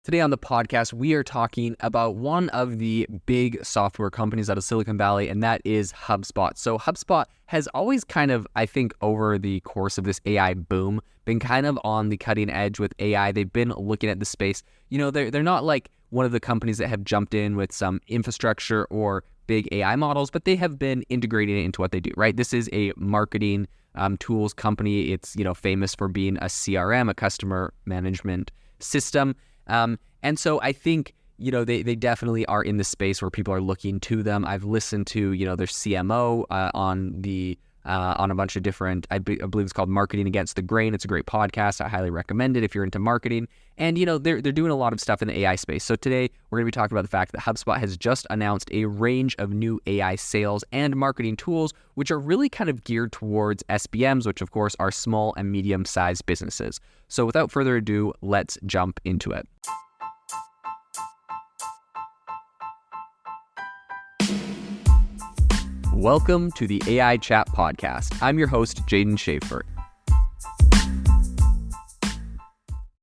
Today on the podcast, we are talking about one of the big software companies out of Silicon Valley, and that is HubSpot. So HubSpot has always kind of, I think, over the course of this AI boom, been kind of on the cutting edge with AI. They've been looking at the space. You know, they're not like one of the companies that have jumped in with some infrastructure or big AI models, but they have been integrating it into what they do, right? This is a marketing tools company. It's, famous for being a CRM, a customer management system. And so I think, they definitely are in the space where people are looking to them. I've listened to, their CMO on a bunch of different, I believe it's called Marketing Against the Grain. It's a great podcast. I highly recommend it if you're into marketing. And, they're doing a lot of stuff in the AI space. So today we're going to be talking about the fact that HubSpot has just announced a range of new AI sales and marketing tools, which are really kind of geared towards SBMs, which of course are small and medium-sized businesses. So without further ado, let's jump into it. Welcome to the AI Chat Podcast. I'm your host, Jaden Schaefer.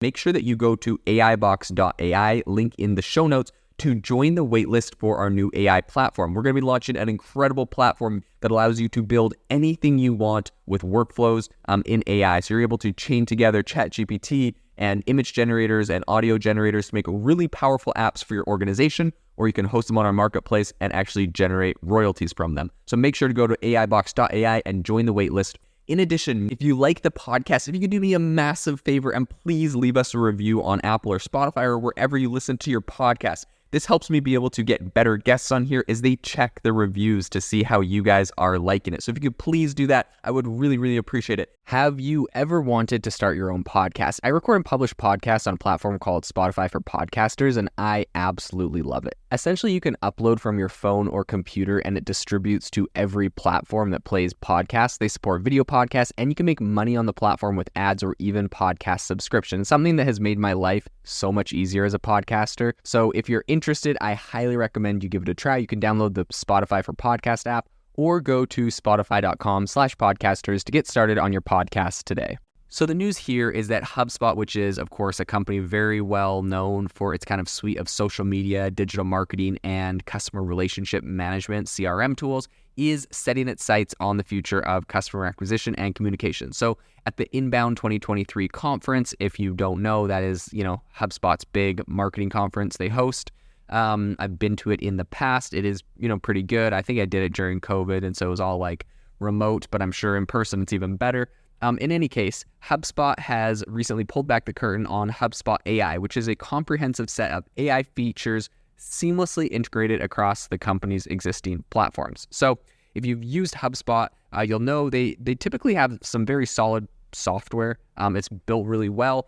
Make sure that you go to aibox.ai, link in the show notes, to join the waitlist for our new AI platform. We're going to be launching an incredible platform that allows you to build anything you want with workflows in AI. So you're able to chain together ChatGPT and image generators and audio generators to make really powerful apps for your organization, or you can host them on our marketplace and actually generate royalties from them. So make sure to go to aibox.ai and join the waitlist. In addition, if you like the podcast, if you could do me a massive favor and please leave us a review on Apple or Spotify or wherever you listen to your podcast. This helps me be able to get better guests on here as they check the reviews to see how you guys are liking it. So if you could please do that, I would really, really appreciate it. Have you ever wanted to start your own podcast? I record and publish podcasts on a platform called Spotify for Podcasters, and I absolutely love it. Essentially, you can upload from your phone or computer, and it distributes to every platform that plays podcasts. They support video podcasts, and you can make money on the platform with ads or even podcast subscriptions, something that has made my life so much easier as a podcaster. So if you're interested, I highly recommend you give it a try. You can download the Spotify for Podcast app or go to spotify.com/podcasters to get started on your podcast today. So the news here is that HubSpot, which is, of course, a company very well known for its kind of suite of social media, digital marketing, and customer relationship management, CRM tools, is setting its sights on the future of customer acquisition and communication. So at the Inbound 2023 conference, if you don't know, that is, HubSpot's big marketing conference they host. I've been to it in the past. It is, pretty good. I think I did it during COVID, and so it was all like remote, but I'm sure in person it's even better. In any case, HubSpot has recently pulled back the curtain on HubSpot AI, which is a comprehensive set of AI features seamlessly integrated across the company's existing platforms. So if you've used HubSpot, you'll know they typically have some very solid software. It's built really well.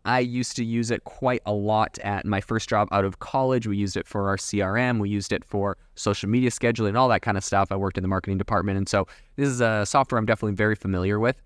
I used to use it quite a lot at my first job out of college. We used it for our CRM. We used it for social media scheduling, all that kind of stuff. I worked in the marketing department. And so this is a software I'm definitely very familiar with.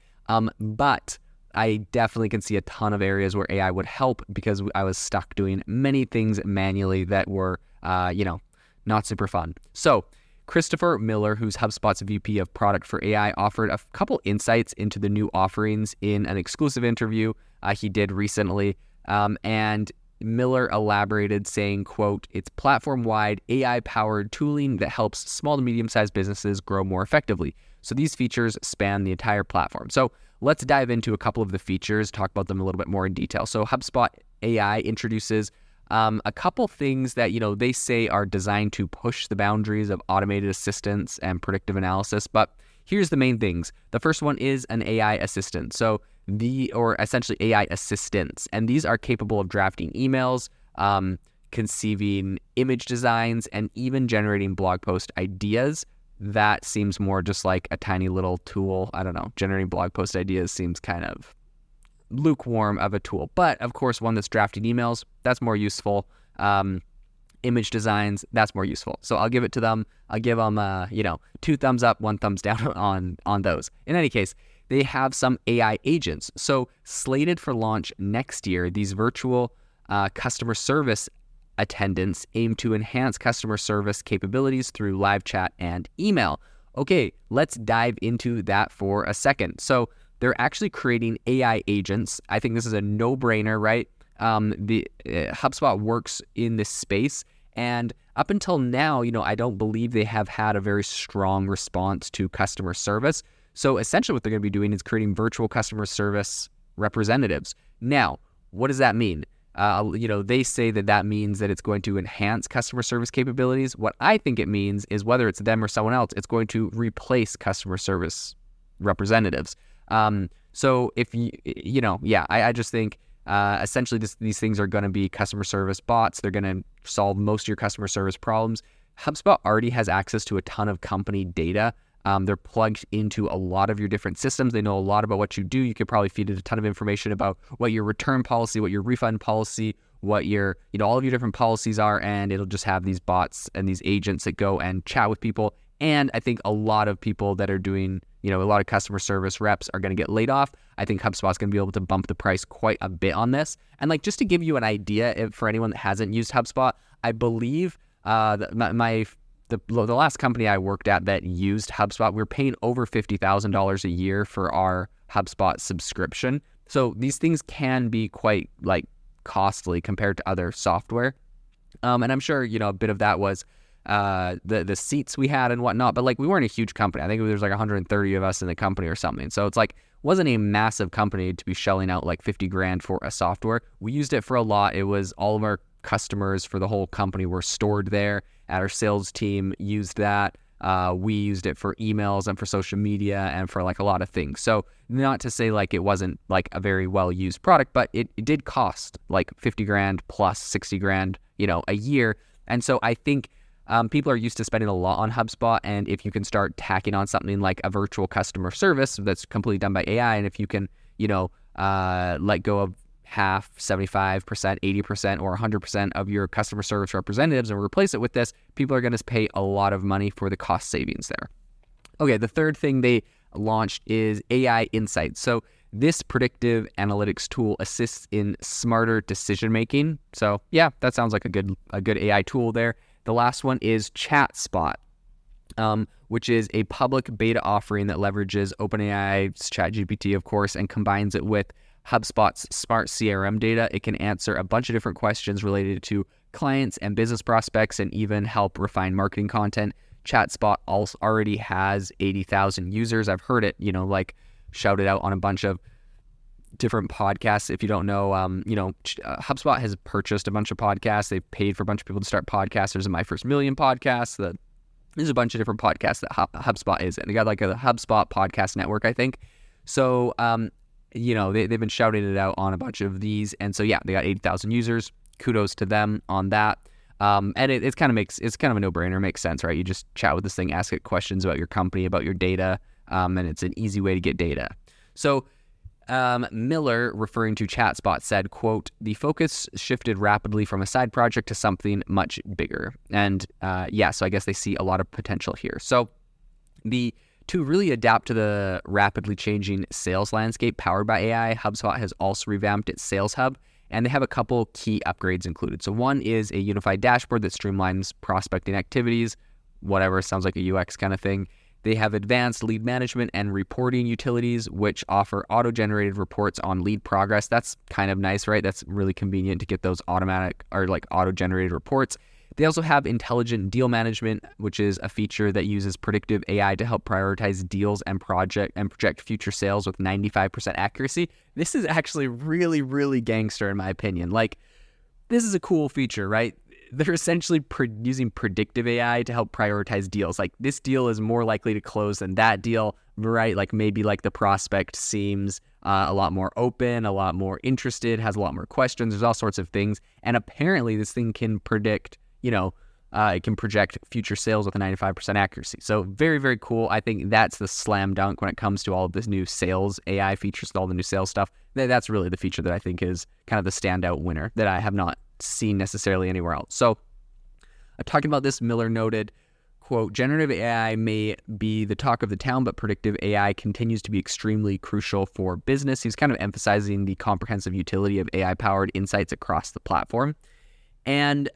But I definitely can see a ton of areas where AI would help because I was stuck doing many things manually that were, not super fun. So Christopher Miller, who's HubSpot's VP of Product for AI, offered a couple insights into the new offerings in an exclusive interview he did recently. And Miller elaborated saying, quote, "It's platform-wide AI-powered tooling that helps small to medium-sized businesses grow more effectively. So these features span the entire platform." So let's dive into a couple of the features, talk about them a little bit more in detail. So HubSpot AI introduces a couple things that, they say are designed to push the boundaries of automated assistance and predictive analysis. But here's the main things. The first one is an AI assistant. So essentially AI assistants. And these are capable of drafting emails, conceiving image designs, and even generating blog post ideas. That seems more just like a tiny little tool. I don't know. Generating blog post ideas seems kind of lukewarm of a tool. But of course, one that's drafting emails, that's more useful. Image designs, that's more useful. So I'll give it to them. I'll give them, 2 thumbs up, 1 thumbs down on those. In any case, they have some AI agents. So slated for launch next year, these virtual customer service attendants aim to enhance customer service capabilities through live chat and email. Okay, let's dive into that for a second. So they're actually creating AI agents. I think this is a no-brainer, right? the HubSpot works in this space. And up until now, I don't believe they have had a very strong response to customer service. So essentially what they're going to be doing is creating virtual customer service representatives. Now, what does that mean? They say that means that it's going to enhance customer service capabilities. What I think it means is whether it's them or someone else, it's going to replace customer service representatives. So if I just think essentially these things are going to be customer service bots. They're going to solve most of your customer service problems. HubSpot already has access to a ton of company data. They're plugged into a lot of your different systems. They know a lot about what you do. You could probably feed it a ton of information about what your return policy, what your refund policy, what your, all of your different policies are, and it'll just have these bots and these agents that go and chat with people. And I think a lot of people that are doing, a lot of customer service reps are going to get laid off. I think HubSpot's going to be able to bump the price quite a bit on this. And just to give you an idea, for anyone that hasn't used HubSpot, I believe the last company I worked at that used HubSpot, we were paying over $50,000 a year for our HubSpot subscription. So these things can be quite costly compared to other software. And I'm sure, a bit of that was the seats we had and whatnot, but we weren't a huge company. I think there was 130 of us in the company or something. So it's wasn't a massive company to be shelling out $50,000 for a software. We used it for a lot. It was all of our customers for the whole company were stored there. Our sales team used that. We used it for emails and for social media and for a lot of things. So not to say it wasn't a very well used product, but it did cost $50,000 plus $60,000, a year. And so I think people are used to spending a lot on HubSpot, and if you can start tacking on something like a virtual customer service that's completely done by AI, and if you can, let go of half, 75%, 80%, or 100% of your customer service representatives and replace it with this, people are going to pay a lot of money for the cost savings there. Okay, the third thing they launched is AI Insights. So this predictive analytics tool assists in smarter decision making. So yeah, that sounds like a good AI tool there. The last one is ChatSpot, which is a public beta offering that leverages OpenAI's ChatGPT, of course, and combines it with HubSpot's smart CRM data. It can answer a bunch of different questions related to clients and business prospects and even help refine marketing content. ChatSpot also already has 80,000 users. I've heard it, shouted out on a bunch of different podcasts. If you don't know, HubSpot has purchased a bunch of podcasts. They've paid for a bunch of people to start podcasts. There's a My First Million podcast. There's a bunch of different podcasts that HubSpot is in. They got a HubSpot podcast network, I think. So, they've been shouting it out on a bunch of these. And so, yeah, they got 80,000 users. Kudos to them on that. And it's kind of a no-brainer. It makes sense, right? You just chat with this thing, ask it questions about your company, about your data, and it's an easy way to get data. So Miller, referring to ChatSpot, said, quote, "The focus shifted rapidly from a side project to something much bigger." And so I guess they see a lot of potential here. So to really adapt to the rapidly changing sales landscape powered by AI, HubSpot has also revamped its Sales Hub, and they have a couple key upgrades included. So one is a unified dashboard that streamlines prospecting activities, whatever, sounds like a UX kind of thing. They have advanced lead management and reporting utilities, which offer auto-generated reports on lead progress. That's kind of nice, right? That's really convenient to get those automatic or auto-generated reports. They also have intelligent deal management, which is a feature that uses predictive AI to help prioritize deals and project future sales with 95% accuracy. This is actually really, really gangster in my opinion. This is a cool feature, right? They're essentially using predictive AI to help prioritize deals. This deal is more likely to close than that deal, right? Maybe the prospect seems a lot more open, a lot more interested, has a lot more questions. There's all sorts of things. And apparently this thing can predict, it can project future sales with a 95% accuracy. So very, very cool. I think that's the slam dunk when it comes to all of this new sales AI features and all the new sales stuff. That's really the feature that I think is kind of the standout winner that I have not seen necessarily anywhere else. So talking about this, Miller noted, quote, "Generative AI may be the talk of the town, but predictive AI continues to be extremely crucial for business." He's kind of emphasizing the comprehensive utility of AI-powered insights across the platform. And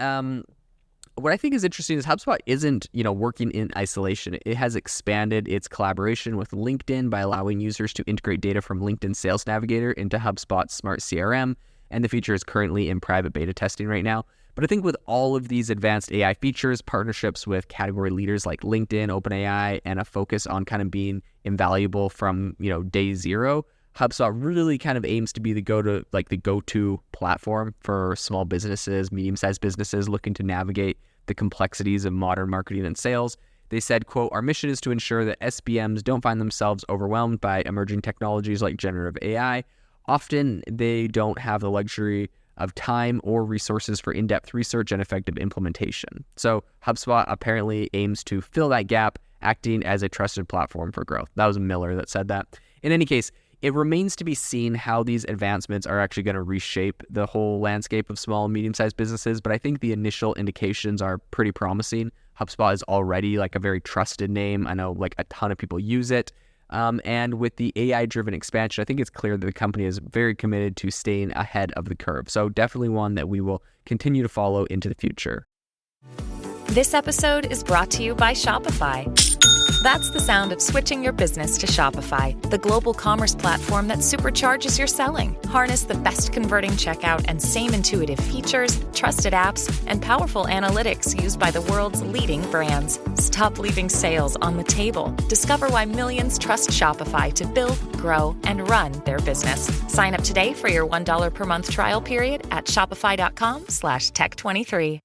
what I think is interesting is HubSpot isn't, working in isolation. It has expanded its collaboration with LinkedIn by allowing users to integrate data from LinkedIn Sales Navigator into HubSpot's Smart CRM. and the feature is currently in private beta testing right now. But I think with all of these advanced AI features, partnerships with category leaders like LinkedIn, OpenAI, and a focus on kind of being invaluable from, day zero, HubSpot really kind of aims to be the go-to platform for small businesses, medium-sized businesses looking to navigate the complexities of modern marketing and sales. They said, quote, "Our mission is to ensure that SBMs don't find themselves overwhelmed by emerging technologies like generative AI. Often they don't have the luxury of time or resources for in-depth research and effective implementation." So HubSpot apparently aims to fill that gap, acting as a trusted platform for growth. That was Miller that said that. In any case, it remains to be seen how these advancements are actually going to reshape the whole landscape of small and medium-sized businesses, but I think the initial indications are pretty promising. HubSpot is already like a very trusted name. I know like a ton of people use it. And with the AI-driven expansion, I think it's clear that the company is very committed to staying ahead of the curve. So definitely one that we will continue to follow into the future. This episode is brought to you by Shopify. That's the sound of switching your business to Shopify, the global commerce platform that supercharges your selling. Harness the best converting checkout and same intuitive features, trusted apps, and powerful analytics used by the world's leading brands. Stop leaving sales on the table. Discover why millions trust Shopify to build, grow, and run their business. Sign up today for your $1 per month trial period at shopify.com/tech23.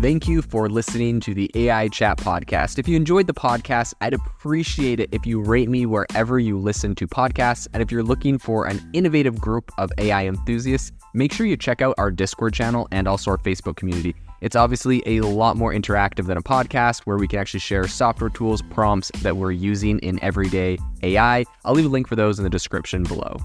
Thank you for listening to the AI Chat Podcast. If you enjoyed the podcast, I'd appreciate it if you rate me wherever you listen to podcasts. And if you're looking for an innovative group of AI enthusiasts, make sure you check out our Discord channel and also our Facebook community. It's obviously a lot more interactive than a podcast where we can actually share software tools, prompts that we're using in everyday AI. I'll leave a link for those in the description below.